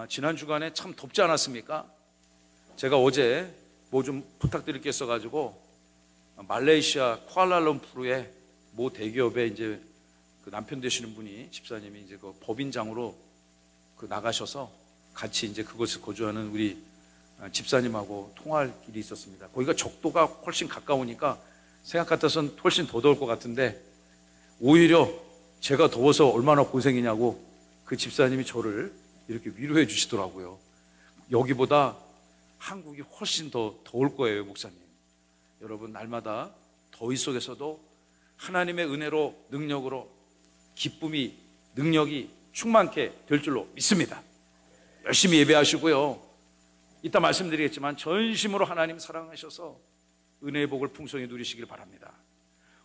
지난 주간에 참 덥지 않았습니까? 제가 어제 뭐 좀 부탁드릴 게 있어가지고 말레이시아 쿠알라룸푸르의 모 대기업에 이제 그 남편 되시는 분이 집사님이 이제 그 법인장으로 그 나가셔서 같이 이제 그곳에 거주하는 우리 집사님하고 통화할 일이 있었습니다. 거기가 적도가 훨씬 가까우니까 생각 같아서는 훨씬 더 더울 것 같은데 오히려 제가 더워서 얼마나 고생이냐고 그 집사님이 저를 이렇게 위로해 주시더라고요. 여기보다 한국이 훨씬 더 더울 거예요, 목사님. 여러분, 날마다 더위 속에서도 하나님의 은혜로, 능력으로 기쁨이, 능력이 충만케 될 줄로 믿습니다. 열심히 예배하시고요. 이따 말씀드리겠지만 전심으로 하나님 사랑하셔서 은혜의 복을 풍성히 누리시길 바랍니다.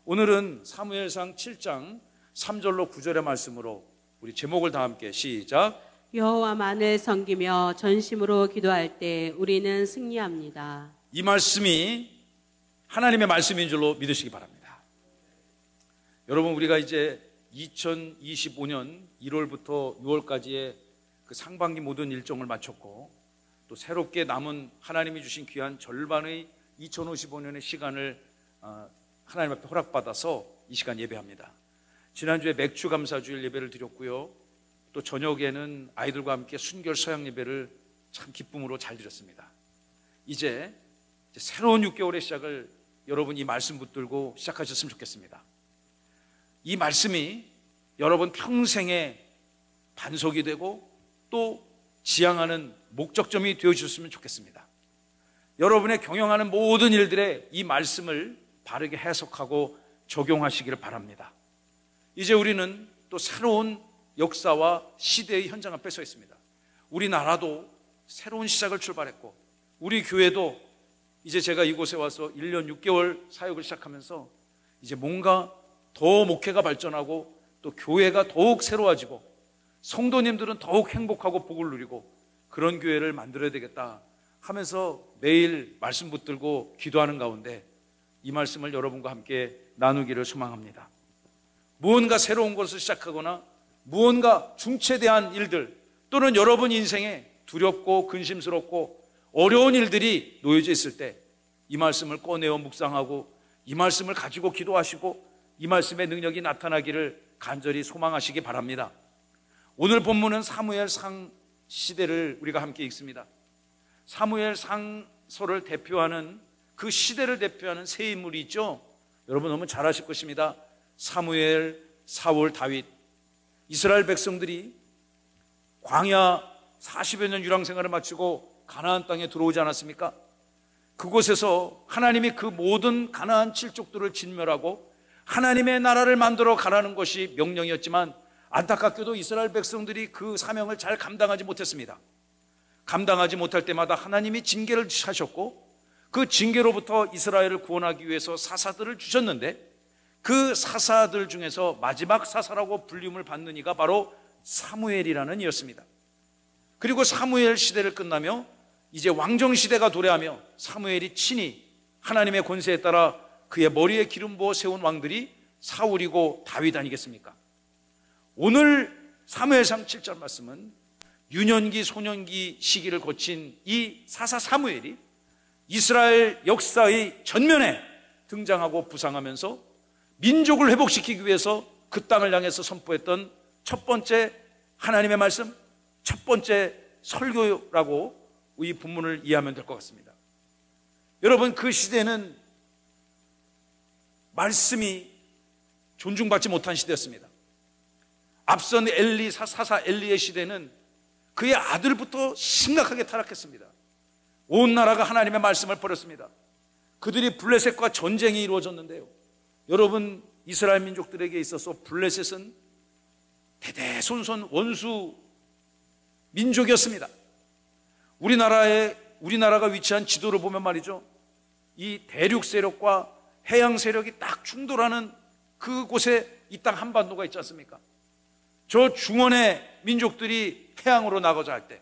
오늘은 사무엘상 7장 3절로 9절의 말씀으로 우리 제목을 다 함께 시작. 여호와만을 섬기며 전심으로 기도할 때 우리는 승리합니다. 이 말씀이 하나님의 말씀인 줄로 믿으시기 바랍니다. 여러분, 우리가 이제 2025년 1월부터 6월까지의 그 상반기 모든 일정을 마쳤고 또 새롭게 남은 하나님이 주신 귀한 절반의 2055년의 시간을 하나님 앞에 허락받아서 이 시간 예배합니다. 지난주에 맥주 감사주일 예배를 드렸고요. 또 저녁에는 아이들과 함께 순결 서양 예배를 참 기쁨으로 잘 드렸습니다. 이제 새로운 6개월의 시작을 여러분 이 말씀 붙들고 시작하셨으면 좋겠습니다. 이 말씀이 여러분 평생의 반석이 되고 또 지향하는 목적점이 되어주셨으면 좋겠습니다. 여러분의 경영하는 모든 일들에 이 말씀을 바르게 해석하고 적용하시기를 바랍니다. 이제 우리는 또 새로운 역사와 시대의 현장 앞에 서 있습니다. 우리나라도 새로운 시작을 출발했고 우리 교회도 이제 제가 이곳에 와서 1년 6개월 사역을 시작하면서 이제 뭔가 더 목회가 발전하고 또 교회가 더욱 새로워지고 성도님들은 더욱 행복하고 복을 누리고 그런 교회를 만들어야 되겠다 하면서 매일 말씀 붙들고 기도하는 가운데 이 말씀을 여러분과 함께 나누기를 소망합니다. 무언가 새로운 것을 시작하거나 무언가 중체대한 일들 또는 여러분 인생에 두렵고 근심스럽고 어려운 일들이 놓여져 있을 때 이 말씀을 꺼내어 묵상하고 이 말씀을 가지고 기도하시고 이 말씀의 능력이 나타나기를 간절히 소망하시기 바랍니다. 오늘 본문은 사무엘상 시대를 우리가 함께 읽습니다. 사무엘상서를 대표하는 그 시대를 대표하는 세 인물이 있죠. 여러분 너무 잘 아실 것입니다. 사무엘, 사울, 다윗. 이스라엘 백성들이 광야 40여 년 유랑생활을 마치고 가나안 땅에 들어오지 않았습니까? 그곳에서 하나님이 그 모든 가나안 칠족들을 진멸하고 하나님의 나라를 만들어 가라는 것이 명령이었지만 안타깝게도 이스라엘 백성들이 그 사명을 잘 감당하지 못했습니다. 감당하지 못할 때마다 하나님이 징계를 하셨고 그 징계로부터 이스라엘을 구원하기 위해서 사사들을 주셨는데 그 사사들 중에서 마지막 사사라고 불림을 받는 이가 바로 사무엘이라는 이였습니다. 그리고 사무엘 시대를 끝나며 이제 왕정 시대가 도래하며 사무엘이 친히 하나님의 권세에 따라 그의 머리에 기름 부어 세운 왕들이 사울이고 다윗 아니겠습니까? 오늘 사무엘상 7절 말씀은 유년기 소년기 시기를 거친 이 사사 사무엘이 이스라엘 역사의 전면에 등장하고 부상하면서 민족을 회복시키기 위해서 그 땅을 향해서 선포했던 첫 번째 하나님의 말씀, 첫 번째 설교라고 이 본문을 이해하면 될 것 같습니다. 여러분, 그 시대는 말씀이 존중받지 못한 시대였습니다. 앞선 사사 엘리의 시대는 그의 아들부터 심각하게 타락했습니다. 온 나라가 하나님의 말씀을 버렸습니다. 그들이 블레셋과 전쟁이 이루어졌는데요. 여러분, 이스라엘 민족들에게 있어서 블레셋은 대대손손 원수 민족이었습니다. 우리나라가 위치한 지도를 보면 말이죠, 이 대륙 세력과 해양 세력이 딱 충돌하는 그곳에 이 땅 한반도가 있지 않습니까? 저 중원의 민족들이 해양으로 나가자 할 때,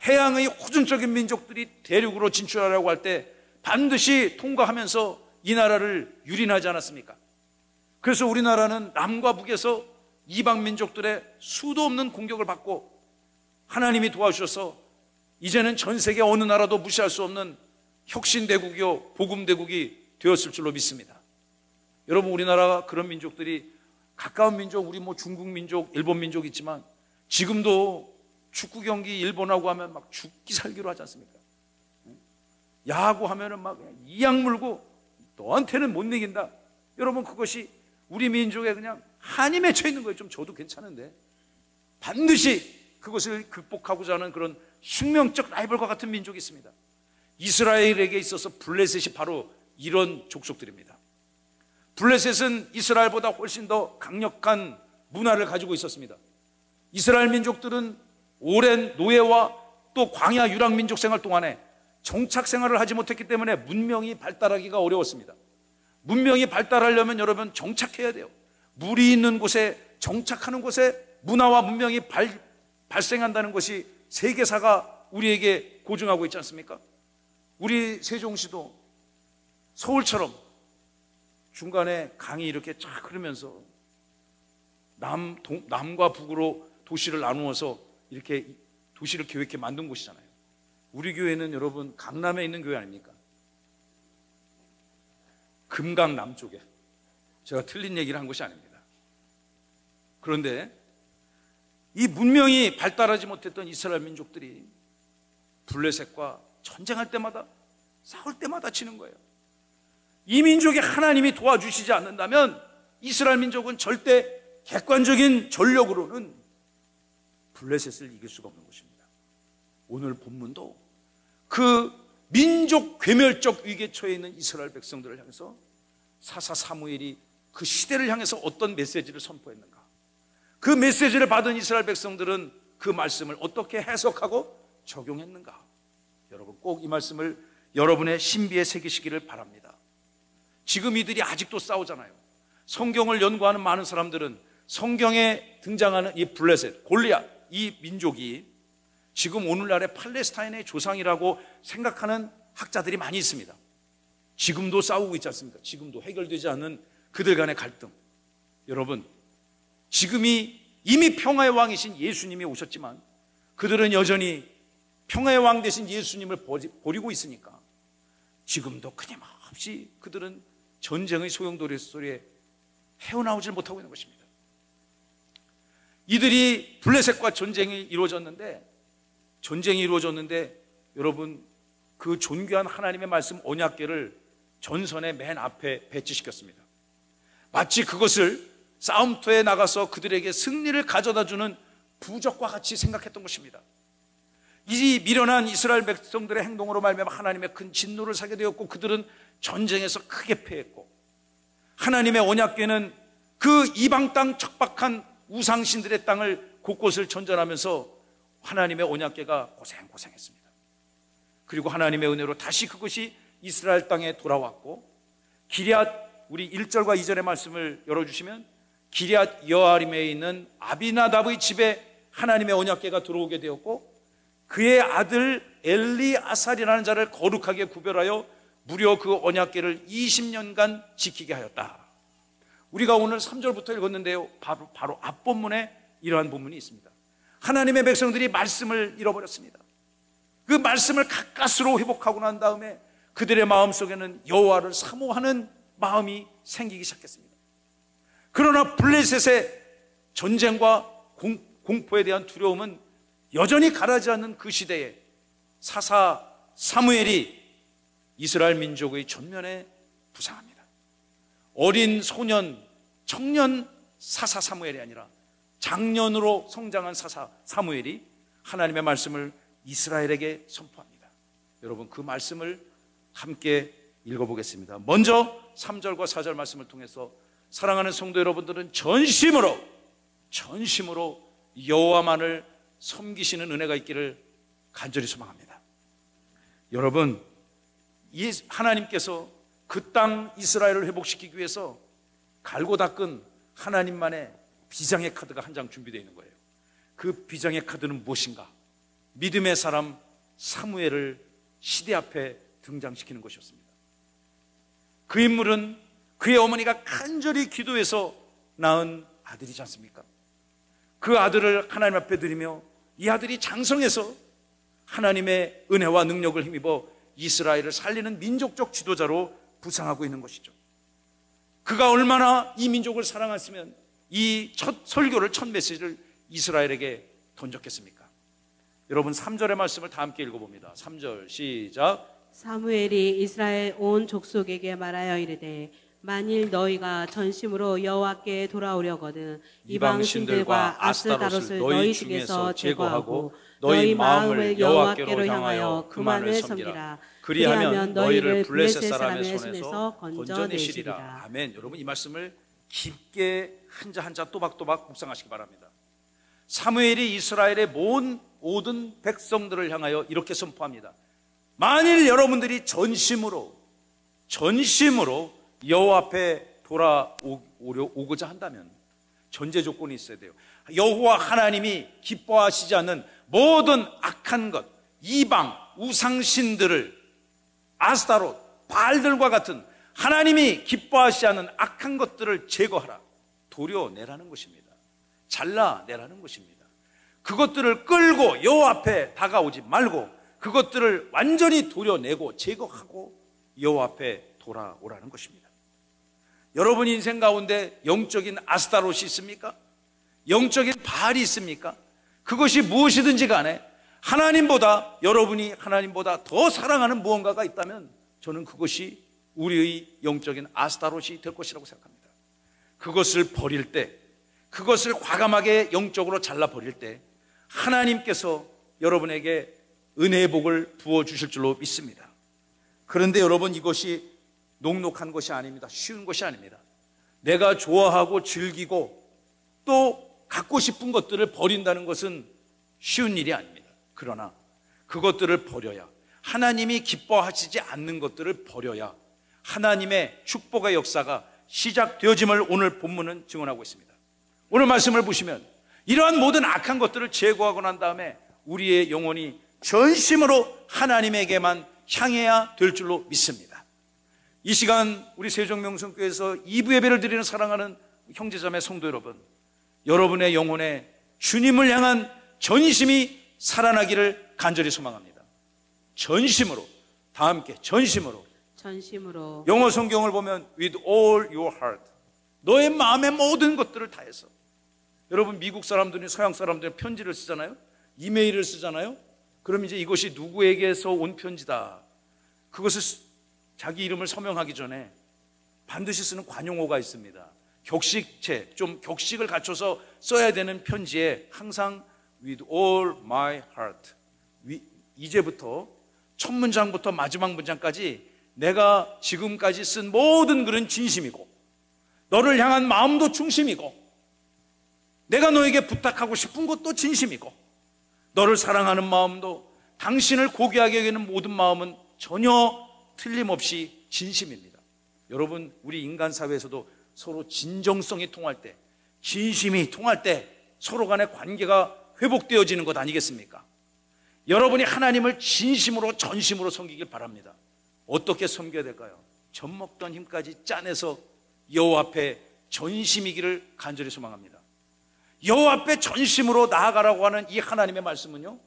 해양의 호전적인 민족들이 대륙으로 진출하려고 할 때 반드시 통과하면서 이 나라를 유린하지 않았습니까? 그래서 우리나라는 남과 북에서 이방 민족들의 수도 없는 공격을 받고 하나님이 도와주셔서 이제는 전 세계 어느 나라도 무시할 수 없는 혁신대국이요 복음대국이 되었을 줄로 믿습니다. 여러분, 우리나라가 그런 민족들이 가까운 민족, 우리 중국 민족, 일본 민족 있지만 지금도 축구 경기 일본하고 하면 막 죽기 살기로 하지 않습니까? 야구 하면은 막 이악 물고 너한테는 못 이긴다. 여러분, 그것이 우리 민족에 그냥 한이 맺혀 있는 거예요. 좀 저도 괜찮은데 반드시 그것을 극복하고자 하는 그런 숙명적 라이벌과 같은 민족이 있습니다. 이스라엘에게 있어서 블레셋이 바로 이런 족속들입니다. 블레셋은 이스라엘보다 훨씬 더 강력한 문화를 가지고 있었습니다. 이스라엘 민족들은 오랜 노예와 또 광야 유랑 민족 생활 동안에 정착 생활을 하지 못했기 때문에 문명이 발달하기가 어려웠습니다. 문명이 발달하려면 여러분 정착해야 돼요. 물이 있는 곳에, 정착하는 곳에 문화와 문명이 발생한다는 것이 세계사가 우리에게 고증하고 있지 않습니까? 우리 세종시도 서울처럼 중간에 강이 이렇게 쫙 흐르면서 남과 북으로 도시를 나누어서 이렇게 도시를 계획해 만든 곳이잖아요. 우리 교회는 여러분 강남에 있는 교회 아닙니까? 금강 남쪽에. 제가 틀린 얘기를 한 것이 아닙니다. 그런데 이 문명이 발달하지 못했던 이스라엘 민족들이 블레셋과 전쟁할 때마다, 싸울 때마다 치는 거예요. 이 민족에 하나님이 도와주시지 않는다면 이스라엘 민족은 절대 객관적인 전력으로는 블레셋을 이길 수가 없는 것입니다. 오늘 본문도 그 민족 괴멸적 위기에 처해 있는 이스라엘 백성들을 향해서 사사 사무엘이 그 시대를 향해서 어떤 메시지를 선포했는가, 그 메시지를 받은 이스라엘 백성들은 그 말씀을 어떻게 해석하고 적용했는가. 여러분, 꼭 이 말씀을 여러분의 신비에 새기시기를 바랍니다. 지금 이들이 아직도 싸우잖아요. 성경을 연구하는 많은 사람들은 성경에 등장하는 이 블레셋, 골리앗, 이 민족이 지금 오늘날의 팔레스타인의 조상이라고 생각하는 학자들이 많이 있습니다. 지금도 싸우고 있지 않습니까? 지금도 해결되지 않는 그들 간의 갈등. 여러분, 지금이 이미 평화의 왕이신 예수님이 오셨지만 그들은 여전히 평화의 왕 되신 예수님을 버리고 있으니까 지금도 끊임없이 그들은 전쟁의 소용돌이 소리에 헤어나오질 못하고 있는 것입니다. 이들이 블레셋과 전쟁이 이루어졌는데 여러분, 그 존귀한 하나님의 말씀 언약궤를 전선의 맨 앞에 배치시켰습니다. 마치 그것을 싸움터에 나가서 그들에게 승리를 가져다주는 부적과 같이 생각했던 것입니다. 이 미련한 이스라엘 백성들의 행동으로 말미암아 하나님의 큰 진노를 사게 되었고 그들은 전쟁에서 크게 패했고, 하나님의 언약궤는 그 이방 땅 척박한 우상신들의 땅을 곳곳을 전전하면서 하나님의 언약궤가 고생했습니다. 그리고 하나님의 은혜로 다시 그것이 이스라엘 땅에 돌아왔고, 기럇, 우리 1절과 2절의 말씀을 열어주시면 기럇 여아림에 있는 아비나답의 집에 하나님의 언약궤가 들어오게 되었고, 그의 아들 엘리아살이라는 자를 거룩하게 구별하여 무려 그 언약궤를 20년간 지키게 하였다. 우리가 오늘 3절부터 읽었는데요, 바로 앞본문에 이러한 본문이 있습니다. 하나님의 백성들이 말씀을 잃어버렸습니다. 그 말씀을 가까스로 회복하고 난 다음에 그들의 마음속에는 여호와를 사모하는 마음이 생기기 시작했습니다. 그러나 블레셋의 전쟁과 공포에 대한 두려움은 여전히 가라지 않는 그 시대에 사사 사무엘이 이스라엘 민족의 전면에 부상합니다. 어린 소년, 청년 사사 사무엘이 아니라 장년으로 성장한 사사 사무엘이 하나님의 말씀을 이스라엘에게 선포합니다. 여러분, 그 말씀을 함께 읽어보겠습니다. 먼저 3절과 4절 말씀을 통해서 사랑하는 성도 여러분들은 전심으로 여호와만을 섬기시는 은혜가 있기를 간절히 소망합니다. 여러분, 이 하나님께서 그 땅 이스라엘을 회복시키기 위해서 갈고 닦은 하나님만의 비장의 카드가 한 장 준비되어 있는 거예요. 그 비장의 카드는 무엇인가? 믿음의 사람 사무엘을 시대 앞에 등장시키는 것이었습니다. 그 인물은 그의 어머니가 간절히 기도해서 낳은 아들이지 않습니까? 그 아들을 하나님 앞에 드리며 이 아들이 장성해서 하나님의 은혜와 능력을 힘입어 이스라엘을 살리는 민족적 지도자로 부상하고 있는 것이죠. 그가 얼마나 이 민족을 사랑했으면 이 첫 설교를, 첫 메시지를 이스라엘에게 던졌겠습니까? 여러분 3절의 말씀을 다 함께 읽어봅니다. 3절 시작. 사무엘이 이스라엘 온 족속에게 말하여 이르되 만일 너희가 전심으로 여호와께 돌아오려거든 이방 신들과 아스타롯을 너희 중에서 제거하고 너희 마음을 여호와께로 향하여 그만을 섬기라. 그리하면 너희를 블레셋 사람의 손에서 건져내시리라. 아멘. 여러분 이 말씀을 깊게 한자 한자 또박또박 묵상하시기 바랍니다. 사무엘이 이스라엘의 모든 백성들을 향하여 이렇게 선포합니다. 만일 여러분들이 전심으로 여호와 앞에 돌아오고자 한다면 전제 조건이 있어야 돼요. 여호와 하나님이 기뻐하시지 않는 모든 악한 것, 이방, 우상신들을, 아스타롯, 바알들과 같은 하나님이 기뻐하시지 않는 악한 것들을 제거하라. 도려내라는 것입니다. 잘라내라는 것입니다. 그것들을 끌고 여호와 앞에 다가오지 말고 그것들을 완전히 도려내고 제거하고 여호와 앞에 돌아오라는 것입니다. 여러분 인생 가운데 영적인 아스타롯이 있습니까? 영적인 바알이 있습니까? 그것이 무엇이든지 간에 여러분이 하나님보다 더 사랑하는 무언가가 있다면 저는 그것이 우리의 영적인 아스타롯이 될 것이라고 생각합니다. 그것을 버릴 때, 그것을 과감하게 영적으로 잘라버릴 때 하나님께서 여러분에게 은혜의 복을 부어주실 줄로 믿습니다. 그런데 여러분 이것이 녹록한 것이 아닙니다. 쉬운 것이 아닙니다. 내가 좋아하고 즐기고 또 갖고 싶은 것들을 버린다는 것은 쉬운 일이 아닙니다. 그러나 그것들을 버려야, 하나님이 기뻐하시지 않는 것들을 버려야 하나님의 축복의 역사가 시작되어짐을 오늘 본문은 증언하고 있습니다. 오늘 말씀을 보시면 이러한 모든 악한 것들을 제거하고 난 다음에 우리의 영혼이 전심으로 하나님에게만 향해야 될 줄로 믿습니다. 이 시간 우리 세종명성교회에서 2부 예배를 드리는 사랑하는 형제자매 성도 여러분, 여러분의 영혼에 주님을 향한 전심이 살아나기를 간절히 소망합니다. 전심으로, 다 함께 전심으로. 영어 성경을 보면 with all your heart, 너의 마음의 모든 것들을 다해서. 여러분 미국 사람들이 서양 사람들이 편지를 쓰잖아요. 이메일을 쓰잖아요. 그럼 이제 이것이 누구에게서 온 편지다, 그것을 자기 이름을 서명하기 전에 반드시 쓰는 관용어가 있습니다. 격식체, 좀 격식을 갖춰서 써야 되는 편지에 항상 with all my heart, 이제부터 첫 문장부터 마지막 문장까지 내가 지금까지 쓴 모든 글은 진심이고 너를 향한 마음도 중심이고 내가 너에게 부탁하고 싶은 것도 진심이고 너를 사랑하는 마음도 당신을 고귀하게 여기는 모든 마음은 전혀 틀림없이 진심입니다. 여러분 우리 인간 사회에서도 서로 진정성이 통할 때, 진심이 통할 때 서로 간의 관계가 회복되어지는 것 아니겠습니까? 여러분이 하나님을 진심으로 전심으로 섬기길 바랍니다. 어떻게 섬겨야 될까요? 젖먹던 힘까지 짜내서 여호와 앞에 전심이기를 간절히 소망합니다. 여호와 앞에 전심으로 나아가라고 하는 이 하나님의 말씀은요,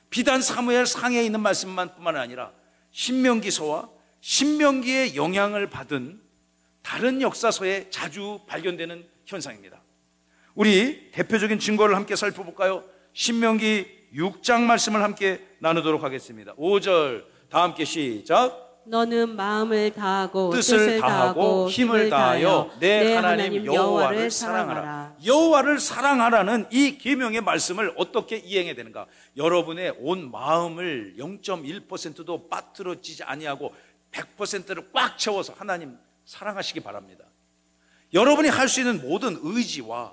비단 사무엘 상에 있는 말씀만 뿐만 아니라 신명기서와 신명기의 영향을 받은 다른 역사서에 자주 발견되는 현상입니다. 우리 대표적인 증거를 함께 살펴볼까요? 신명기 6장 말씀을 함께 나누도록 하겠습니다. 5절 다 함께 시작. 너는 마음을 다하고 뜻을 다하고 힘을 다하여 내 하나님 여호와를 사랑하라. 여호와를 사랑하라는 이 계명의 말씀을 어떻게 이행해야 되는가? 여러분의 온 마음을 0.1%도 빠뜨려지지 아니하고 100%를 꽉 채워서 하나님 사랑하시기 바랍니다. 여러분이 할 수 있는 모든 의지와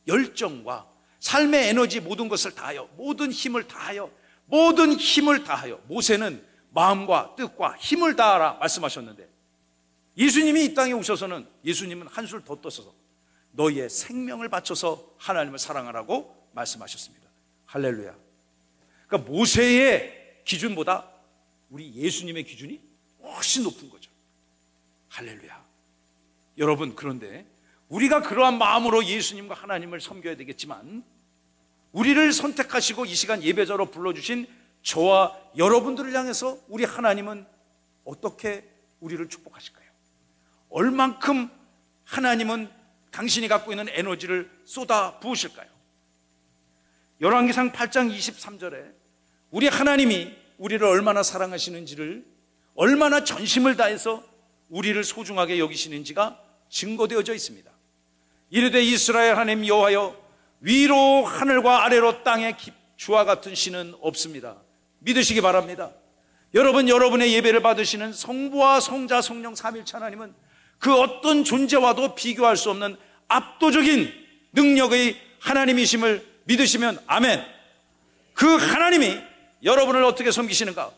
열정과 삶의 에너지 모든 것을 다하여, 모든 힘을 다하여, 모든 힘을 다하여. 모세는 마음과 뜻과 힘을 다하라 말씀하셨는데, 예수님이 이 땅에 오셔서는 예수님은 한술 더 떠서 너희의 생명을 바쳐서 하나님을 사랑하라고 말씀하셨습니다. 할렐루야. 그러니까 모세의 기준보다 우리 예수님의 기준이 훨씬 높은 거죠. 할렐루야. 여러분, 그런데 우리가 그러한 마음으로 예수님과 하나님을 섬겨야 되겠지만 우리를 선택하시고 이 시간 예배자로 불러주신 저와 여러분들을 향해서 우리 하나님은 어떻게 우리를 축복하실까요? 얼만큼 하나님은 당신이 갖고 있는 에너지를 쏟아 부으실까요? 열왕기상 8장 23절에 우리 하나님이 우리를 얼마나 사랑하시는지를, 얼마나 전심을 다해서 우리를 소중하게 여기시는지가 증거되어져 있습니다. 이르되 이스라엘 하나님 여호와여, 위로 하늘과 아래로 땅에 주와 같은 신은 없습니다. 믿으시기 바랍니다. 여러분, 여러분의 예배를 받으시는 성부와 성자 성령 삼일체 하나님은 그 어떤 존재와도 비교할 수 없는 압도적인 능력의 하나님이심을 믿으시면 아멘. 그 하나님이 여러분을 어떻게 섬기시는가?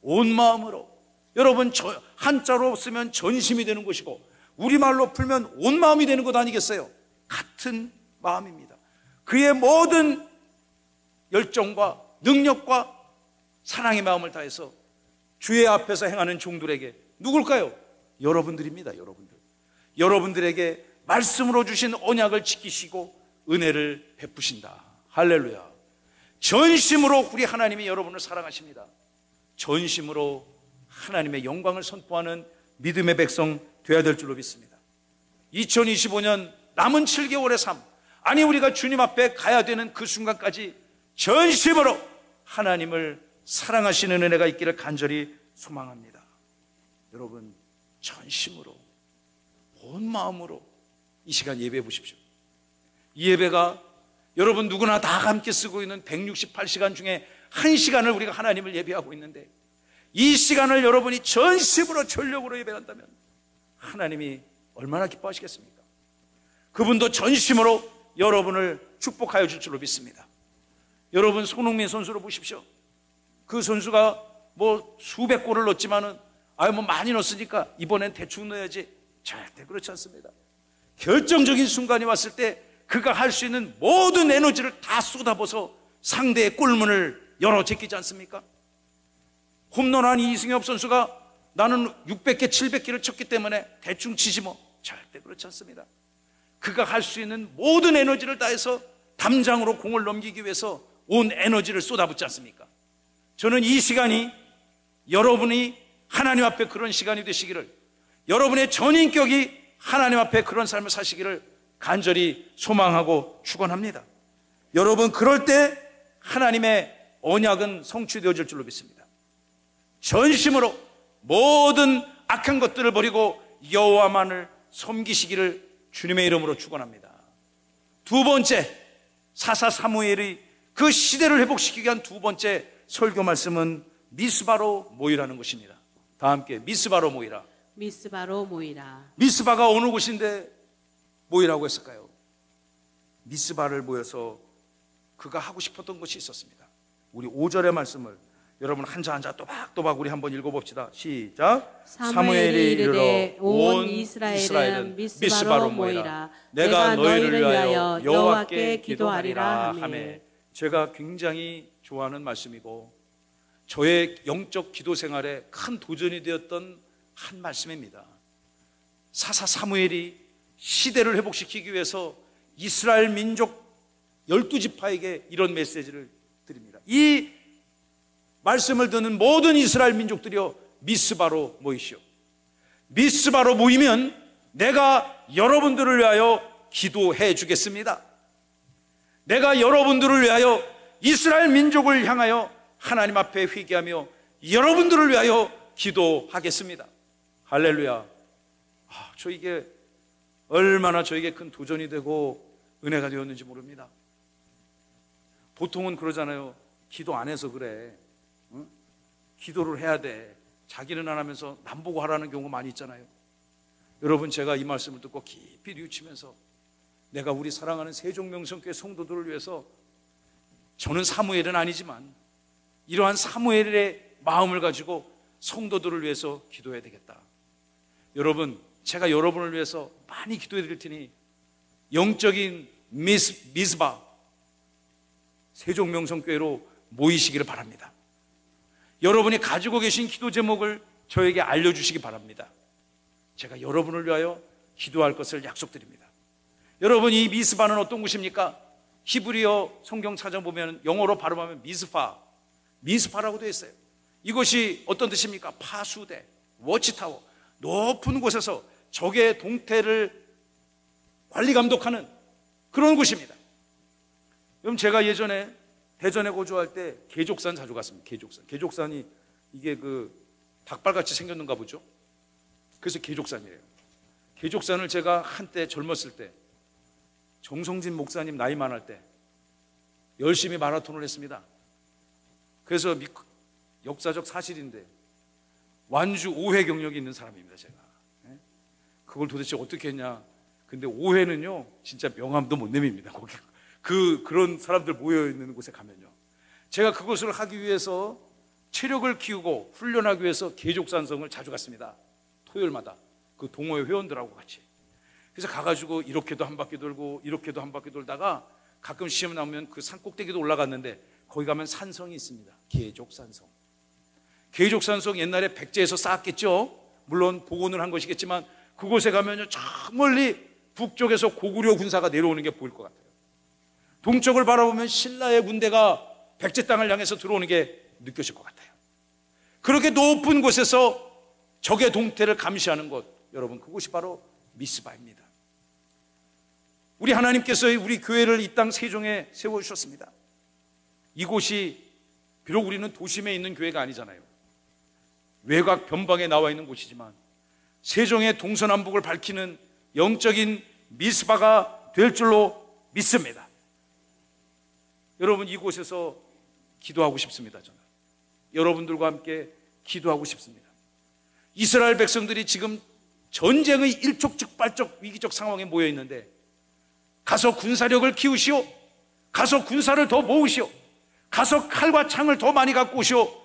온 마음으로. 여러분, 한자로 쓰면 전심이 되는 것이고 우리말로 풀면 온 마음이 되는 것 아니겠어요? 같은 마음입니다. 그의 모든 열정과 능력과 사랑의 마음을 다해서 주의 앞에서 행하는 종들에게, 누굴까요? 여러분들입니다. 여러분들에게 말씀으로 주신 언약을 지키시고 은혜를 베푸신다. 할렐루야. 전심으로 우리 하나님이 여러분을 사랑하십니다. 전심으로 하나님의 영광을 선포하는 믿음의 백성 되어야 될 줄로 믿습니다. 2025년 남은 7개월의 삶, 아니 우리가 주님 앞에 가야 되는 그 순간까지 전심으로 하나님을 사랑하시는 은혜가 있기를 간절히 소망합니다. 여러분, 전심으로 온 마음으로 이 시간 예배해 보십시오. 이 예배가 여러분 누구나 다 함께 쓰고 있는 168시간 중에 1시간을 우리가 하나님을 예배하고 있는데, 이 시간을 여러분이 전심으로 전력으로 예배한다면 하나님이 얼마나 기뻐하시겠습니까? 그분도 전심으로 여러분을 축복하여 줄 줄로 믿습니다. 여러분, 손흥민 선수를 보십시오. 그 선수가 뭐 수백 골을 넣었지만은 뭐 많이 넣었으니까 이번엔 대충 넣어야지, 절대 그렇지 않습니다. 결정적인 순간이 왔을 때 그가 할 수 있는 모든 에너지를 다 쏟아부어서 상대의 골문을 열어 제끼지 않습니까? 홈런한 이승엽 선수가 나는 600개, 700개를 쳤기 때문에 대충 치지 뭐, 절대 그렇지 않습니다. 그가 할 수 있는 모든 에너지를 다해서 담장으로 공을 넘기기 위해서 온 에너지를 쏟아붓지 않습니까? 저는 이 시간이 여러분이 하나님 앞에 그런 시간이 되시기를, 여러분의 전인격이 하나님 앞에 그런 삶을 사시기를 간절히 소망하고 축원합니다. 여러분, 그럴 때 하나님의 언약은 성취되어질 줄로 믿습니다. 전심으로 모든 악한 것들을 버리고 여호와만을 섬기시기를 주님의 이름으로 축원합니다. 두 번째, 사사 사무엘이 그 시대를 회복시키기 위한 두 번째 설교 말씀은 미스바로 모이라는 것입니다. 다 함께 미스바로 모이라. 미스바로 모이라. 미스바가 어느 곳인데 모이라고 했을까요? 미스바를 모여서 그가 하고 싶었던 것이 있었습니다. 우리 5절의 말씀을 여러분 한자 한자 또박또박 우리 한번 읽어봅시다. 시작. 사무엘이 이르되 온 이스라엘은 미스바로 모이라. 내가 너희를 위하여 여호와께 기도하리라 하매. 제가 굉장히 좋아하는 말씀이고 저의 영적 기도 생활에 큰 도전이 되었던 한 말씀입니다. 사사 사무엘이 시대를 회복시키기 위해서 이스라엘 민족 12지파에게 이런 메시지를 드립니다. 이 말씀을 듣는 모든 이스라엘 민족들이여, 미스바로 모이시오. 미스바로 모이면 내가 여러분들을 위하여 기도해 주겠습니다. 내가 여러분들을 위하여, 이스라엘 민족을 향하여 하나님 앞에 회개하며 여러분들을 위하여 기도하겠습니다. 할렐루야. 저 이게 얼마나 저에게 큰 도전이 되고 은혜가 되었는지 모릅니다. 보통은 그러잖아요. 기도 안 해서 그래. 응? 기도를 해야 돼. 자기는 안 하면서 남 보고 하라는 경우가 많이 있잖아요. 여러분, 제가 이 말씀을 듣고 깊이 뉘우치면서 내가 우리 사랑하는 세종명성교회 성도들을 위해서, 저는 사무엘은 아니지만 이러한 사무엘의 마음을 가지고 성도들을 위해서 기도해야 되겠다. 여러분, 제가 여러분을 위해서 많이 기도해 드릴 테니 영적인 미스바 세종명성교회로 모이시기를 바랍니다. 여러분이 가지고 계신 기도 제목을 저에게 알려주시기 바랍니다. 제가 여러분을 위하여 기도할 것을 약속드립니다. 여러분, 이 미스바는 어떤 곳입니까? 히브리어 성경 찾아보면 영어로 발음하면 미스파라고 되어 있어요. 이것이 어떤 뜻입니까? 파수대, 워치타워, 높은 곳에서 적의 동태를 관리 감독하는 그런 곳입니다. 여러분, 제가 예전에 대전에 거주할 때 계족산 자주 갔습니다. 계족산이 이게 그 닭발같이 생겼는가 보죠. 그래서 계족산이에요. 계족산을 제가 한때 젊었을 때, 정성진 목사님 나이 많을 때 열심히 마라톤을 했습니다. 그래서 역사적 사실인데 완주 5회 경력이 있는 사람입니다, 제가. 그걸 도대체 어떻게 했냐. 근데 5회는요 진짜 명함도 못 내밉니다. 거기 그런 사람들 모여있는 곳에 가면요. 제가 그것을 하기 위해서 체력을 키우고 훈련하기 위해서 계족산성을 자주 갔습니다. 토요일마다 그 동호회 회원들하고 같이. 그래서 가가지고 이렇게도 한 바퀴 돌고 이렇게도 한 바퀴 돌다가 가끔 시험 나오면 그 산꼭대기도 올라갔는데 거기 가면 산성이 있습니다. 계족산성. 계족산성 옛날에 백제에서 쌓았겠죠. 물론 복원을 한 것이겠지만 그곳에 가면요 저 멀리 북쪽에서 고구려 군사가 내려오는 게 보일 것 같아요. 동쪽을 바라보면 신라의 군대가 백제 땅을 향해서 들어오는 게 느껴질 것 같아요. 그렇게 높은 곳에서 적의 동태를 감시하는 곳, 여러분, 그곳이 바로 미스바입니다. 우리 하나님께서 우리 교회를 이 땅 세종에 세워주셨습니다. 이곳이 비록 우리는 도심에 있는 교회가 아니잖아요. 외곽 변방에 나와 있는 곳이지만 세종의 동서남북을 밝히는 영적인 미스바가 될 줄로 믿습니다. 여러분, 이곳에서 기도하고 싶습니다. 저는 여러분들과 함께 기도하고 싶습니다. 이스라엘 백성들이 지금 전쟁의 일촉즉발적 위기적 상황에 모여 있는데 가서 군사력을 키우시오, 가서 군사를 더 모으시오, 가서 칼과 창을 더 많이 갖고 오시오.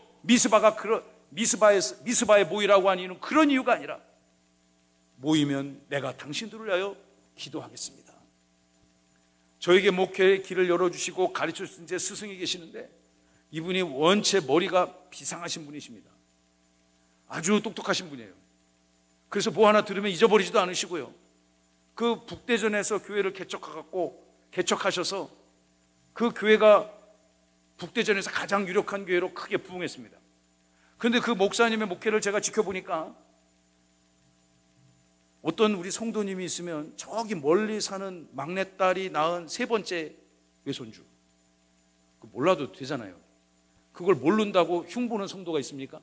미스바에 모이라고 하는 이유는 그런 이유가 아니라 모이면 내가 당신들을 위하여 기도하겠습니다. 저에게 목회의 길을 열어주시고 가르쳐주신 제 스승이 계시는데 이분이 원체 머리가 비상하신 분이십니다. 아주 똑똑하신 분이에요. 그래서 뭐 하나 들으면 잊어버리지도 않으시고요. 그 북대전에서 교회를 개척하셔서 그 교회가 북대전에서 가장 유력한 교회로 크게 부흥했습니다. 그런데 그 목사님의 목회를 제가 지켜보니까 어떤 우리 성도님이 있으면 저기 멀리 사는 막내딸이 낳은 세 번째 외손주, 몰라도 되잖아요. 그걸 모른다고 흉보는 성도가 있습니까?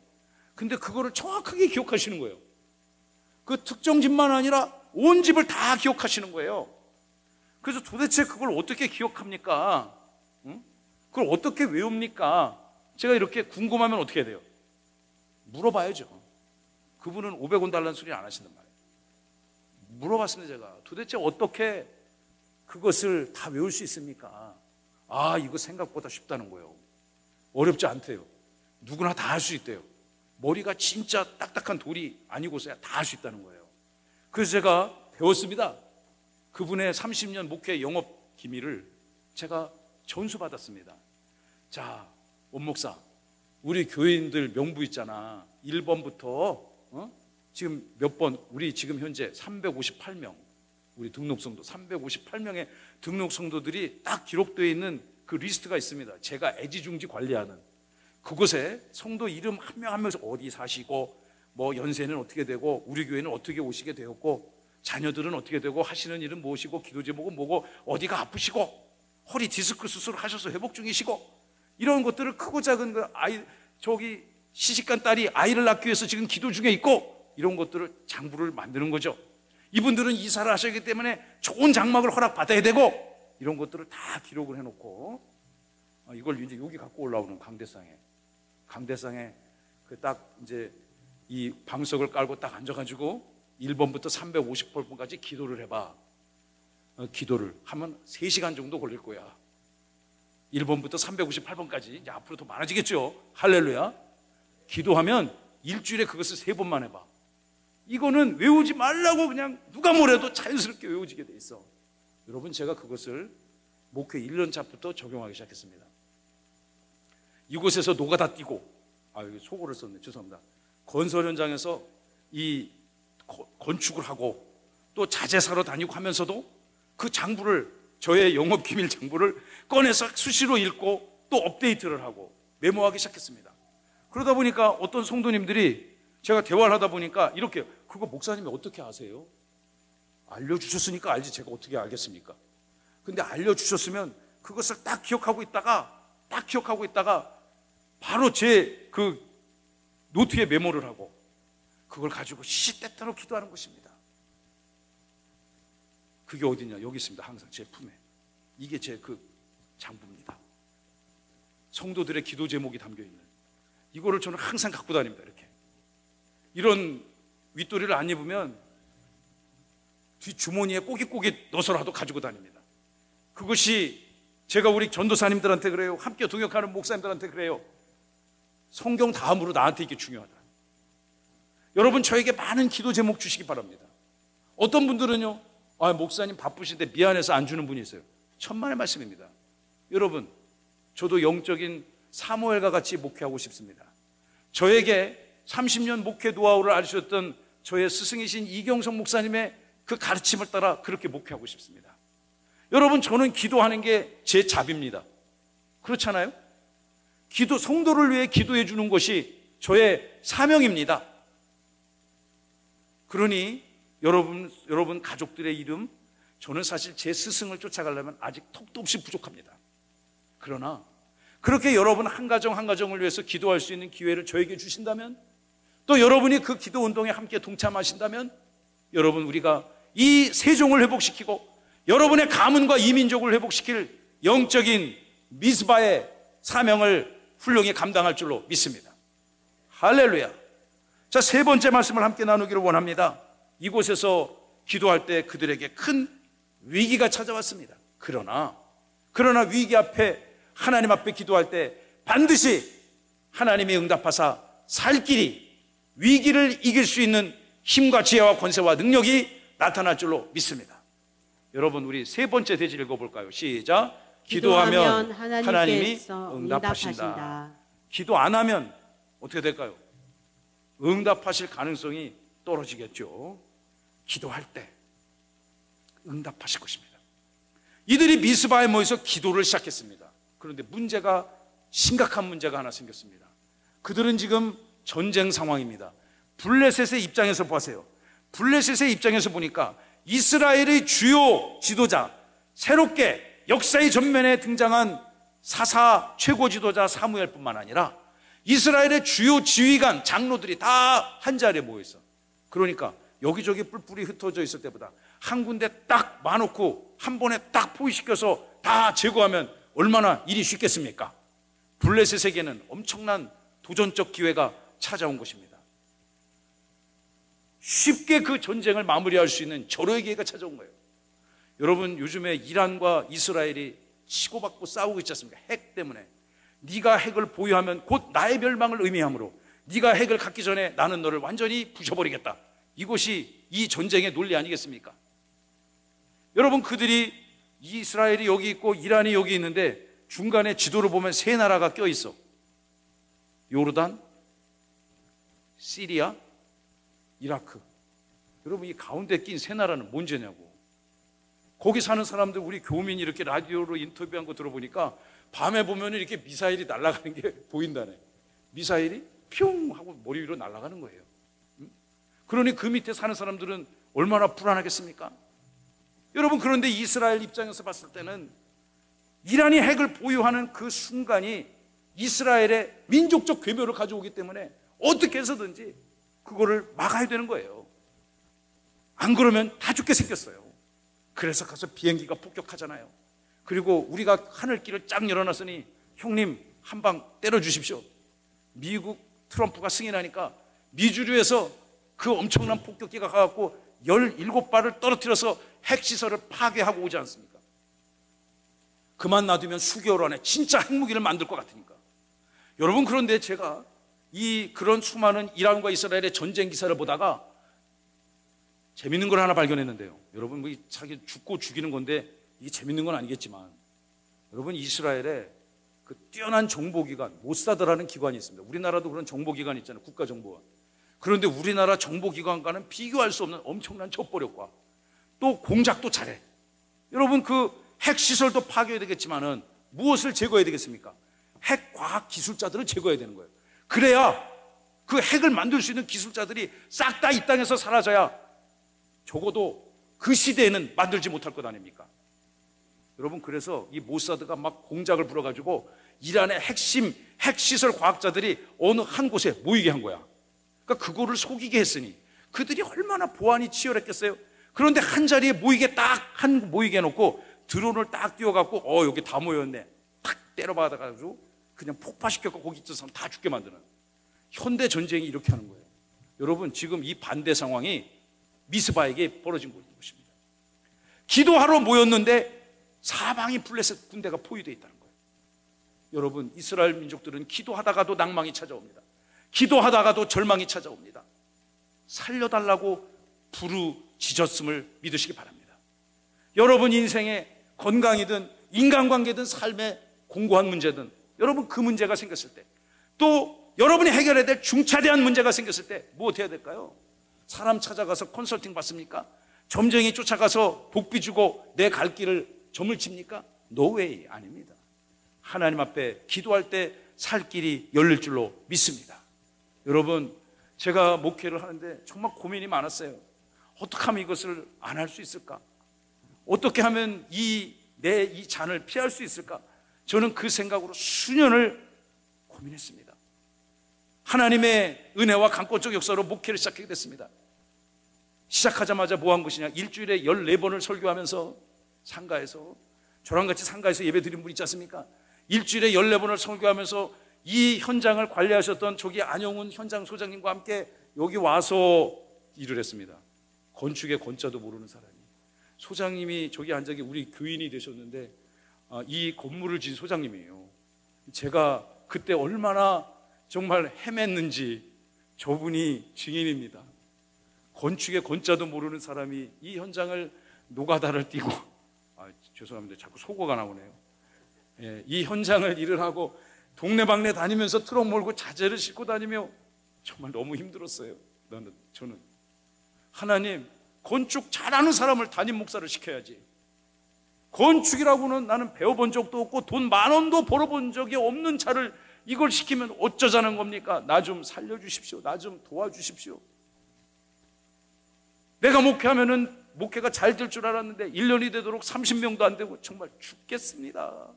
근데 그거를 정확하게 기억하시는 거예요. 그 특정 집만 아니라 온 집을 다 기억하시는 거예요. 그래서 도대체 그걸 어떻게 기억합니까? 그걸 어떻게 외웁니까? 제가 이렇게 궁금하면 어떻게 해야 돼요? 물어봐야죠. 그분은 500원 달라는 소리 안 하신단 말이에요. 물어봤습니다. 제가 도대체 어떻게 그것을 다 외울 수 있습니까? 아, 이거 생각보다 쉽다는 거예요. 어렵지 않대요. 누구나 다 할 수 있대요. 머리가 진짜 딱딱한 돌이 아니고서야 다 할 수 있다는 거예요. 그래서 제가 배웠습니다. 그분의 30년 목회 영업 기밀을 제가 전수받았습니다. 자, 원목사, 우리 교인들 명부 있잖아. 1번부터 지금 몇 번, 우리 지금 현재 358명, 우리 등록성도 358명의 등록성도들이 딱 기록되어 있는 그 리스트가 있습니다. 제가 애지중지 관리하는 그곳에 성도 이름 한 명 한 명에서 어디 사시고 뭐 연세는 어떻게 되고 우리 교회는 어떻게 오시게 되었고 자녀들은 어떻게 되고 하시는 일은 무엇이고 기도 제목은 뭐고 어디가 아프시고 허리 디스크 수술을 하셔서 회복 중이시고 이런 것들을 크고 작은 그 저기 시집간 딸이 아이를 낳기 위해서 지금 기도 중에 있고 이런 것들을 장부를 만드는 거죠. 이분들은 이사를 하셨기 때문에 좋은 장막을 허락받아야 되고 이런 것들을 다 기록을 해놓고 이걸 이제 여기 갖고 올라오는 강대상에 그 딱 이제 이 방석을 깔고 딱 앉아가지고 1번부터 358번까지 기도를 해봐. 기도를 하면 3시간 정도 걸릴 거야. 1번부터 358번까지 이제 앞으로 더 많아지겠죠. 할렐루야. 기도하면 일주일에 그것을 3번만 해봐. 이거는 외우지 말라고 그냥 누가 뭐래도 자연스럽게 외워지게 돼 있어. 여러분, 제가 그것을 목회 1년 차부터 적용하기 시작했습니다. 이곳에서 노가다 뛰고, 여기 속어를 썼네. 죄송합니다. 건설 현장에서 이 건축을 하고 또 자재 사러 다니고 하면서도 그 장부를 저의 영업 기밀 정보를 꺼내서 수시로 읽고 또 업데이트를 하고 메모하기 시작했습니다. 그러다 보니까 어떤 성도님들이 제가 대화를 하다 보니까 이렇게, 그거 목사님이 어떻게 아세요? 알려주셨으니까 알지 제가 어떻게 알겠습니까? 근데 알려주셨으면 그것을 딱 기억하고 있다가 바로 제 그 노트에 메모를 하고 그걸 가지고 시시때때로 기도하는 것입니다. 그게 어디냐? 여기 있습니다. 항상 제 품에. 이게 제 그 장부입니다. 성도들의 기도 제목이 담겨있는 이거를 저는 항상 갖고 다닙니다. 이렇게 이런 윗도리를 안 입으면 뒷주머니에 꼬깃꼬깃 넣어서라도 가지고 다닙니다. 그것이 제가 우리 전도사님들한테 그래요. 함께 동역하는 목사님들한테 그래요. 성경 다음으로 나한테 이게 중요하다. 여러분, 저에게 많은 기도 제목 주시기 바랍니다. 어떤 분들은요, 목사님 바쁘신데 미안해서 안 주는 분이 있어요. 천만의 말씀입니다. 여러분, 저도 영적인 사무엘과 같이 목회하고 싶습니다. 저에게 30년 목회 노하우를 알려주셨던 저의 스승이신 이경성 목사님의 그 가르침을 따라 그렇게 목회하고 싶습니다. 여러분, 저는 기도하는 게 제 잡입니다. 그렇잖아요? 성도를 위해 기도해 주는 것이 저의 사명입니다. 그러니 여러분 가족들의 이름, 저는 사실 제 스승을 쫓아가려면 아직 턱도 없이 부족합니다. 그러나 그렇게 여러분 한 가정 한 가정을 위해서 기도할 수 있는 기회를 저에게 주신다면, 또 여러분이 그 기도 운동에 함께 동참하신다면, 여러분, 우리가 이 세종을 회복시키고 여러분의 가문과 이민족을 회복시킬 영적인 미스바의 사명을 훌륭히 감당할 줄로 믿습니다. 할렐루야. 자, 세 번째 말씀을 함께 나누기를 원합니다. 이곳에서 기도할 때 그들에게 큰 위기가 찾아왔습니다. 그러나 위기 앞에, 하나님 앞에 기도할 때 반드시 하나님이 응답하사 살 길이, 위기를 이길 수 있는 힘과 지혜와 권세와 능력이 나타날 줄로 믿습니다. 여러분, 우리 세 번째 대지 읽어볼까요? 시작. 기도하면 하나님이 응답하신다. 기도 안 하면 어떻게 될까요? 응답하실 가능성이 떨어지겠죠. 기도할 때 응답하실 것입니다. 이들이 미스바에 모여서 기도를 시작했습니다. 그런데 심각한 문제가 하나 생겼습니다. 그들은 지금 전쟁 상황입니다. 블레셋의 입장에서 보세요. 블레셋의 입장에서 보니까 이스라엘의 주요 지도자, 새롭게 역사의 전면에 등장한 사사 최고 지도자 사무엘뿐만 아니라 이스라엘의 주요 지휘관, 장로들이 다 한자리에 모여있어. 그러니까 여기저기 뿔뿔이 흩어져 있을 때보다 한 군데 딱 마놓고 한 번에 딱 포위시켜서 다 제거하면 얼마나 일이 쉽겠습니까? 블레셋에게는 엄청난 도전적 기회가 찾아온 것입니다. 쉽게 그 전쟁을 마무리할 수 있는 절호의 기회가 찾아온 거예요. 여러분, 요즘에 이란과 이스라엘이 치고받고 싸우고 있지 않습니까? 핵 때문에. 네가 핵을 보유하면 곧 나의 멸망을 의미하므로 네가 핵을 갖기 전에 나는 너를 완전히 부셔버리겠다. 이것이 이 전쟁의 논리 아니겠습니까? 여러분, 그들이, 이스라엘이 여기 있고 이란이 여기 있는데 중간에 지도를 보면 세 나라가 껴있어. 요르단, 시리아, 이라크. 여러분, 이 가운데 낀 세 나라는 뭔 죄냐고. 거기 사는 사람들, 우리 교민이 이렇게 라디오로 인터뷰한 거 들어보니까 밤에 보면 이렇게 미사일이 날아가는 게 보인다네. 미사일이 뿅 하고 머리 위로 날아가는 거예요. 그러니 그 밑에 사는 사람들은 얼마나 불안하겠습니까? 여러분, 그런데 이스라엘 입장에서 봤을 때는 이란이 핵을 보유하는 그 순간이 이스라엘의 민족적 괴멸을 가져오기 때문에 어떻게 해서든지 그거를 막아야 되는 거예요. 안 그러면 다 죽게 생겼어요. 그래서 가서 비행기가 폭격하잖아요. 그리고 우리가 하늘길을 쫙 열어놨으니 형님 한 방 때려주십시오. 미국 트럼프가 승인하니까 미주류에서 그 엄청난 폭격기가 가갖고 17발을 떨어뜨려서 핵시설을 파괴하고 오지 않습니까? 그만 놔두면 수개월 안에 진짜 핵무기를 만들 것 같으니까. 여러분, 그런데 제가 그런 수많은 이란과 이스라엘의 전쟁 기사를 보다가 재밌는 걸 하나 발견했는데요. 여러분, 뭐 자기 죽고 죽이는 건데 이게 재밌는 건 아니겠지만, 여러분, 이스라엘에 그 뛰어난 정보기관, 모사드라는 기관이 있습니다. 우리나라도 그런 정보기관이 있잖아요. 국가정보원. 그런데 우리나라 정보기관과는 비교할 수 없는 엄청난 첩보력과 또 공작도 잘해. 여러분, 그 핵시설도 파괴해야 되겠지만은 무엇을 제거해야 되겠습니까? 핵과학 기술자들을 제거해야 되는 거예요. 그래야 그 핵을 만들 수 있는 기술자들이 싹 다 이 땅에서 사라져야 적어도 그 시대에는 만들지 못할 것 아닙니까? 여러분, 그래서 이 모사드가 막 공작을 부려가지고 이란의 핵심 핵시설 과학자들이 어느 한 곳에 모이게 한 거야. 그러니까 그거를 속이게 했으니 그들이 얼마나 보안이 치열했겠어요. 그런데 한 자리에 모이게 모이게 해놓고 드론을 딱 띄워갖고 여기 다 모였네 탁 때려박아가지고 그냥 폭파시켜서 거기 있던 사람 다 죽게 만드는 현대 전쟁이 이렇게 하는 거예요. 여러분, 지금 이 반대 상황이 미스바에게 벌어진 것입니다. 기도하러 모였는데 사방이 블레셋 군대가 포위되어 있다는 거예요. 여러분, 이스라엘 민족들은 기도하다가도 낭망이 찾아옵니다. 기도하다가도 절망이 찾아옵니다. 살려달라고 부르짖었음을 믿으시기 바랍니다. 여러분 인생에 건강이든 인간관계든 삶의 공고한 문제든 여러분 그 문제가 생겼을 때, 또 여러분이 해결해야 될 중차대한 문제가 생겼을 때 뭐 어떻게 해야 될까요? 사람 찾아가서 컨설팅 받습니까? 점쟁이 쫓아가서 복비 주고 내 갈 길을 점을 칩니까? No way. 아닙니다. 하나님 앞에 기도할 때 살 길이 열릴 줄로 믿습니다. 여러분, 제가 목회를 하는데 정말 고민이 많았어요. 어떻게 하면 이것을 안 할 수 있을까? 어떻게 하면 이 잔을 피할 수 있을까? 저는 그 생각으로 수년을 고민했습니다. 하나님의 은혜와 강권적 역사로 목회를 시작하게 됐습니다. 시작하자마자 뭐 한 것이냐? 일주일에 14번을 설교하면서 상가에서, 저랑 같이 상가에서 예배 드린 분 있지 않습니까? 일주일에 14번을 설교하면서 이 현장을 관리하셨던 저기 안영훈 현장 소장님과 함께 여기 와서 일을 했습니다. 건축의 건자도 모르는 사람이, 소장님이 저기 앉아 우리 교인이 되셨는데 이 건물을 지은 소장님이에요. 제가 그때 얼마나 정말 헤맸는지 저분이 증인입니다. 건축의 건자도 모르는 사람이 이 현장을 노가다를 띄고, 죄송합니다, 자꾸 속어가 나오네요. 이 현장을 일을 하고 동네방네 다니면서 트럭 몰고 자재를 싣고 다니며 정말 너무 힘들었어요. 저는 하나님, 건축 잘하는 사람을 담임 목사를 시켜야지. 건축이라고는 나는 배워본 적도 없고 돈 10,000원도 벌어본 적이 없는 차를 이걸 시키면 어쩌자는 겁니까? 나 좀 살려주십시오. 나 좀 도와주십시오. 내가 목회하면은 목회가 잘 될 줄 알았는데 1년이 되도록 30명도 안 되고 정말 죽겠습니다.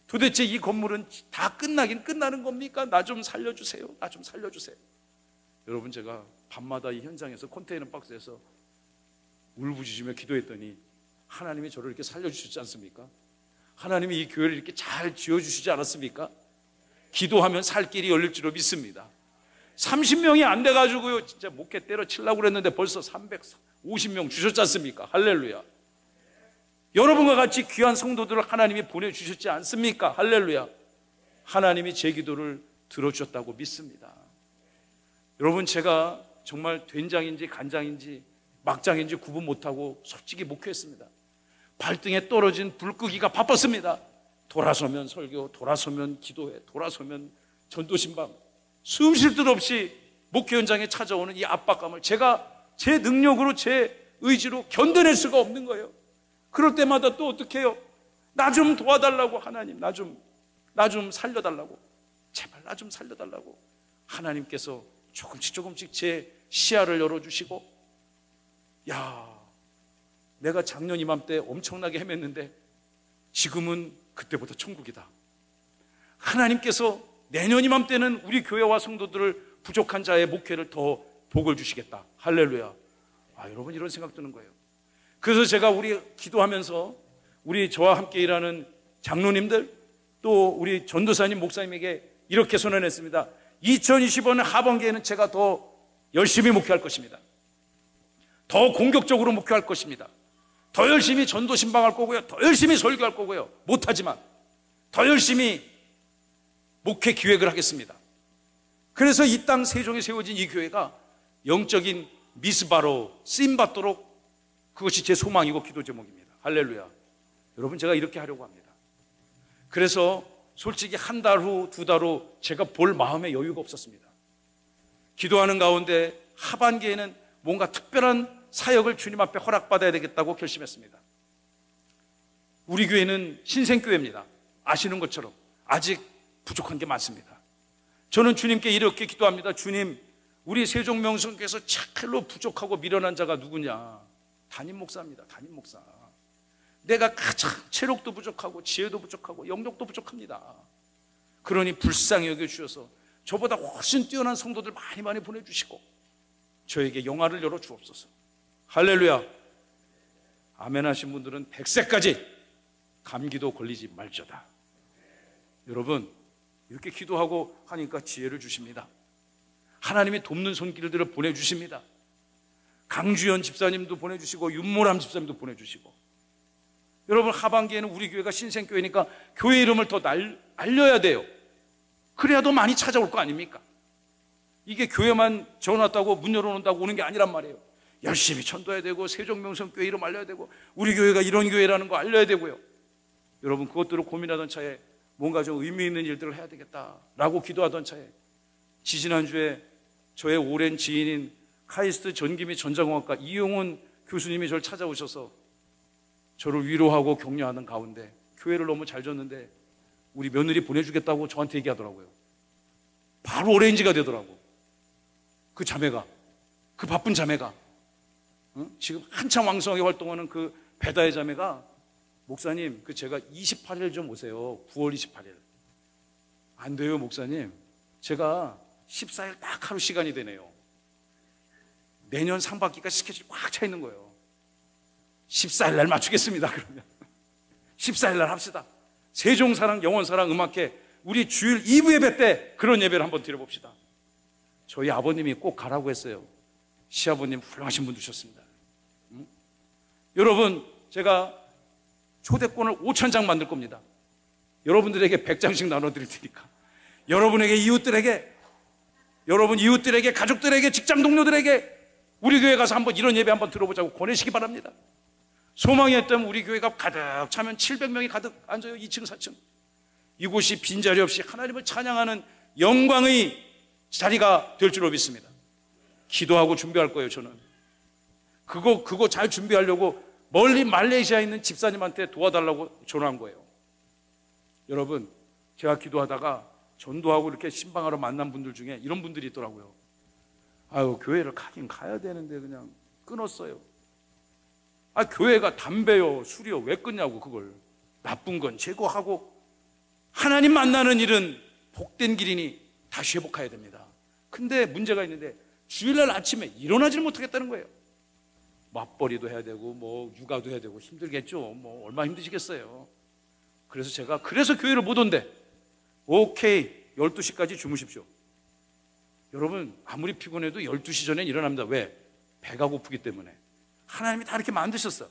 도대체 이 건물은 다 끝나긴 끝나는 겁니까? 나 좀 살려주세요. 나 좀 살려주세요. 여러분, 제가 밤마다 이 현장에서 컨테이너 박스에서 울부짖으며 기도했더니 하나님이 저를 이렇게 살려주시지 않습니까? 하나님이 이 교회를 이렇게 잘 지어주시지 않았습니까? 기도하면 살 길이 열릴 줄로 믿습니다. 30명이 안 돼가지고요, 진짜 목회 때려치려고 그랬는데 벌써 350명 주셨지 않습니까? 할렐루야. 여러분과 같이 귀한 성도들을 하나님이 보내주셨지 않습니까? 할렐루야. 하나님이 제 기도를 들어주셨다고 믿습니다. 여러분, 제가 정말 된장인지 간장인지 막장인지 구분 못하고 솔직히 목회했습니다. 발등에 떨어진 불끄기가 바빴습니다. 돌아서면 설교, 돌아서면 기도회, 돌아서면 전도신방, 숨 쉴 듯 없이 목회 현장에 찾아오는 이 압박감을 제가 제 능력으로, 제 의지로 견뎌낼 수가 없는 거예요. 그럴 때마다 또 어떻게 해요? 나 좀 도와달라고, 하나님 나 좀 살려달라고, 제발 나 좀 살려달라고. 하나님께서 조금씩 제 시야를 열어주시고, 내가 작년 이맘때 엄청나게 헤맸는데 지금은 그때보다 천국이다. 하나님께서 내년 이맘때는 우리 교회와 성도들을 부족한 자의 목회를 더 복을 주시겠다. 할렐루야. 여러분, 이런 생각 드는 거예요. 그래서 제가 우리 기도하면서 우리 저와 함께 일하는 장로님들, 또 우리 전도사님, 목사님에게 이렇게 선언했습니다. 2025년 하반기에는 제가 더 열심히 목회할 것입니다. 더 공격적으로 목회할 것입니다. 더 열심히 전도 신방할 거고요. 더 열심히 설교할 거고요. 못하지만 더 열심히 목회 기획을 하겠습니다. 그래서 이 땅 세종에 세워진 이 교회가 영적인 미스바로 쓰임받도록, 그것이 제 소망이고 기도 제목입니다. 할렐루야. 여러분, 제가 이렇게 하려고 합니다. 그래서 솔직히 한 달 후, 2달 후 제가 볼 마음의 여유가 없었습니다. 기도하는 가운데 하반기에는 뭔가 특별한 사역을 주님 앞에 허락받아야 되겠다고 결심했습니다. 우리 교회는 신생교회입니다. 아시는 것처럼 아직 부족한 게 많습니다. 저는 주님께 이렇게 기도합니다. 주님, 우리 세종명성교회에서 찰로 부족하고 미련한 자가 누구냐? 담임 목사입니다. 담임 목사. 내가 가장 체력도 부족하고 지혜도 부족하고 영역도 부족합니다. 그러니 불쌍히 여겨주셔서 저보다 훨씬 뛰어난 성도들 많이 보내주시고 저에게 영화를 열어주옵소서. 할렐루야. 아멘 하신 분들은 100세까지 감기도 걸리지 말저다. 여러분, 이렇게 기도하고 하니까 지혜를 주십니다. 하나님이 돕는 손길들을 보내주십니다. 강주연 집사님도 보내주시고 윤모람 집사님도 보내주시고. 여러분, 하반기에는 우리 교회가 신생교회니까 교회 이름을 더 알려야 돼요. 그래야 더 많이 찾아올 거 아닙니까? 이게 교회만 지어놨다고 문 열어놓는다고 오는 게 아니란 말이에요. 열심히 전도해야 되고 세종명성교회 이름 알려야 되고 우리 교회가 이런 교회라는 거 알려야 되고요. 여러분, 그것들을 고민하던 차에 뭔가 좀 의미 있는 일들을 해야 되겠다라고 기도하던 차에 지지난주에 저의 오랜 지인인 카이스트 전기미 전자공학과 이용훈 교수님이 저를 찾아오셔서 저를 위로하고 격려하는 가운데 교회를 너무 잘 졌는데 우리 며느리 보내주겠다고 저한테 얘기하더라고요. 바로 오렌지가 되더라고. 그 자매가, 그 바쁜 자매가, 지금 한참 왕성하게 활동하는 그 배다의 자매가, 목사님, 제가 28일 좀 오세요. 9월 28일. 안 돼요, 목사님. 제가 14일 딱 하루 시간이 되네요. 내년 상반기가 스케줄이 꽉 차 있는 거예요. 14일 날 맞추겠습니다, 그러면. 14일 날 합시다. 세종사랑 영원사랑 음악회 우리 주일 2부 예배 때 그런 예배를 한번 드려봅시다. 저희 아버님이 꼭 가라고 했어요. 시아버님 훌륭하신 분 두셨습니다. 여러분, 제가 초대권을 5,000장 만들 겁니다. 여러분들에게 100장씩 나눠드릴 테니까 여러분에게 이웃들에게, 여러분 이웃들에게, 가족들에게, 직장 동료들에게 우리 교회 가서 한번 이런 예배 한번 들어보자고 권하시기 바랍니다. 소망이 있다면 우리 교회가 가득 차면 700명이 가득 앉아요. 2층 4층. 이곳이 빈자리 없이 하나님을 찬양하는 영광의 자리가 될 줄로 믿습니다. 기도하고 준비할 거예요. 저는 그거 잘 준비하려고 멀리 말레이시아에 있는 집사님한테 도와달라고 전화한 거예요. 여러분, 제가 기도하다가 전도하고 이렇게 신방하러 만난 분들 중에 이런 분들이 있더라고요. 아유, 교회를 가긴 가야 되는데 그냥 끊었어요. 아, 교회가 담배요, 술이요, 왜 끊냐고. 그걸 나쁜 건 제거하고 하나님 만나는 일은 복된 길이니 다시 회복해야 됩니다. 근데 문제가 있는데 주일날 아침에 일어나지를 못하겠다는 거예요. 맞벌이도 해야 되고 뭐 육아도 해야 되고 힘들겠죠. 뭐 얼마나 힘드시겠어요. 그래서 교회를 못 온대. 오케이, 12시까지 주무십시오. 여러분, 아무리 피곤해도 12시 전에 일어납니다. 왜? 배가 고프기 때문에. 하나님이 다 이렇게 만드셨어.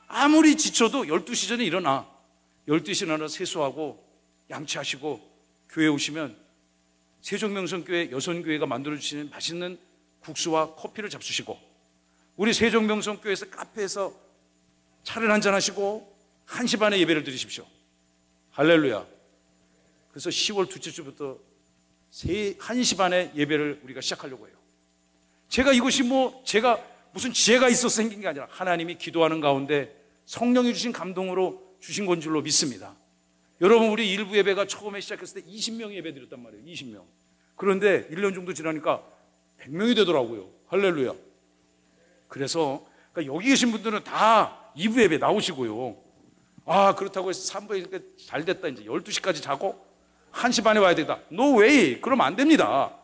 아무리 지쳐도 12시 전에 일어나. 12시 일어나 세수하고 양치하시고 교회 오시면 세종명성교회 여선교회가 만들어주시는 맛있는 국수와 커피를 잡수시고, 우리 세종명성교회에서 카페에서 차를 한잔 하시고 1시 반에 예배를 드리십시오. 할렐루야. 그래서 10월 둘째 주부터 1시 반에 예배를 우리가 시작하려고 해요. 제가 이곳이 제가 무슨 지혜가 있어서 생긴 게 아니라 하나님이 기도하는 가운데 성령이 주신 감동으로 주신 건 줄로 믿습니다. 여러분, 우리 일부 예배가 처음에 시작했을 때 20명이 예배 드렸단 말이에요. 20명. 그런데 1년 정도 지나니까 100명이 되더라고요. 할렐루야. 그래서 그러니까 여기 계신 분들은 다 2부 예배 나오시고요. 아, 그렇다고 해서 3부에 이렇게 잘 됐다, 이제 12시까지 자고 1시 반에 와야 되다. No way. 그러면 안 됩니다.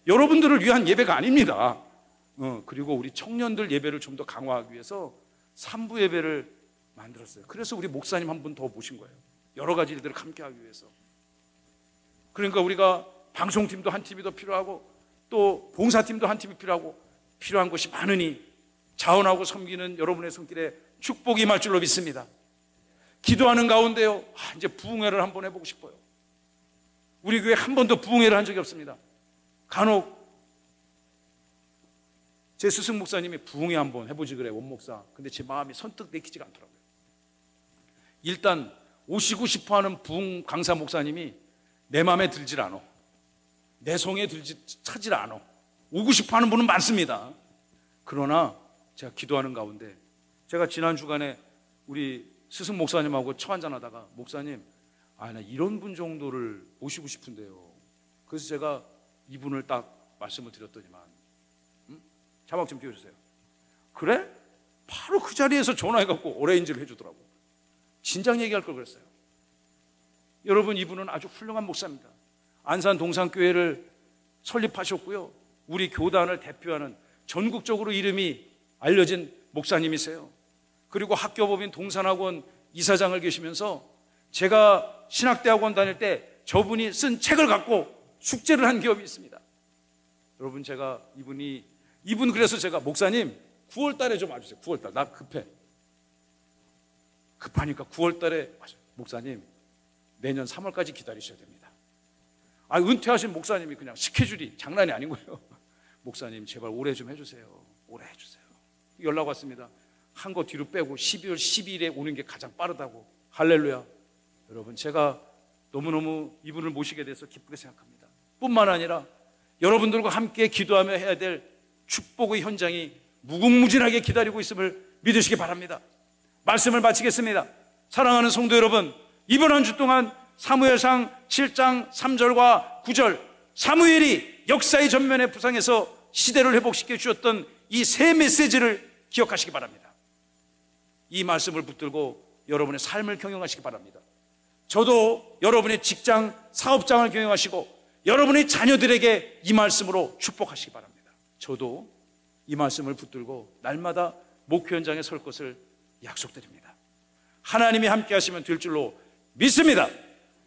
여러분들을 위한 예배가 아닙니다. 그리고 우리 청년들 예배를 좀 더 강화하기 위해서 3부 예배를 만들었어요. 그래서 우리 목사님 한 분 더 모신 거예요. 여러 가지 일들을 함께 하기 위해서. 그러니까 우리가 방송팀도 한 팀이 더 필요하고 또 봉사팀도 한 팀이 필요하고 필요한 것이 많으니 자원하고 섬기는 여러분의 손길에 축복이 임할 줄로 믿습니다. 기도하는 가운데요, 이제 부흥회를 한번 해보고 싶어요. 우리 교회 한 번도 부흥회를 한 적이 없습니다. 간혹 제 스승 목사님이 부흥회 한번 해보지 그래, 원목사. 근데 제 마음이 선뜻 내키지가 않더라고요. 일단 오시고 싶어하는 부흥 강사 목사님이 내 마음에 들질 않아. 내 성에 차질 않아. 오고 싶어하는 분은 많습니다. 그러나 제가 기도하는 가운데, 제가 지난 주간에 우리 스승 목사님하고 차 한잔하다가 목사님, 나 이런 분 정도를 모시고 싶은데요. 그래서 제가 이분을 딱 말씀을 드렸더니만 자막 좀 띄워주세요. 그래? 바로 그 자리에서 전화해갖고 어레인지를 해주더라고. 진작 얘기할 걸 그랬어요. 여러분, 이분은 아주 훌륭한 목사입니다. 안산 동산교회를 설립하셨고요, 우리 교단을 대표하는 전국적으로 이름이 알려진 목사님이세요. 그리고 학교법인 동산학원 이사장을 계시면서 제가 신학대학원 다닐 때 저분이 쓴 책을 갖고 숙제를 한 기업이 있습니다. 여러분, 제가 이분 그래서 제가 목사님 9월 달에 좀 와주세요. 9월 달 나 급하니까 9월 달에 목사님 내년 3월까지 기다리셔야 됩니다. 은퇴하신 목사님이 그냥 스케줄이 장난이 아닌 거예요. 목사님 제발 올해 좀 해주세요. 올해 해주세요. 연락 왔습니다. 한 거 뒤로 빼고 12월 12일에 오는 게 가장 빠르다고. 할렐루야. 여러분, 제가 너무너무 이분을 모시게 돼서 기쁘게 생각합니다. 뿐만 아니라 여러분들과 함께 기도하며 해야 될 축복의 현장이 무궁무진하게 기다리고 있음을 믿으시기 바랍니다. 말씀을 마치겠습니다. 사랑하는 성도 여러분, 이번 한 주 동안 사무엘상 7장 3절과 9절, 사무엘이 역사의 전면에 부상해서 시대를 회복시켜 주셨던 이 세 메시지를 기억하시기 바랍니다. 이 말씀을 붙들고 여러분의 삶을 경영하시기 바랍니다. 저도 여러분의 직장, 사업장을 경영하시고 여러분의 자녀들에게 이 말씀으로 축복하시기 바랍니다. 저도 이 말씀을 붙들고 날마다 목표 현장에 설 것을 약속드립니다. 하나님이 함께 하시면 될 줄로 믿습니다.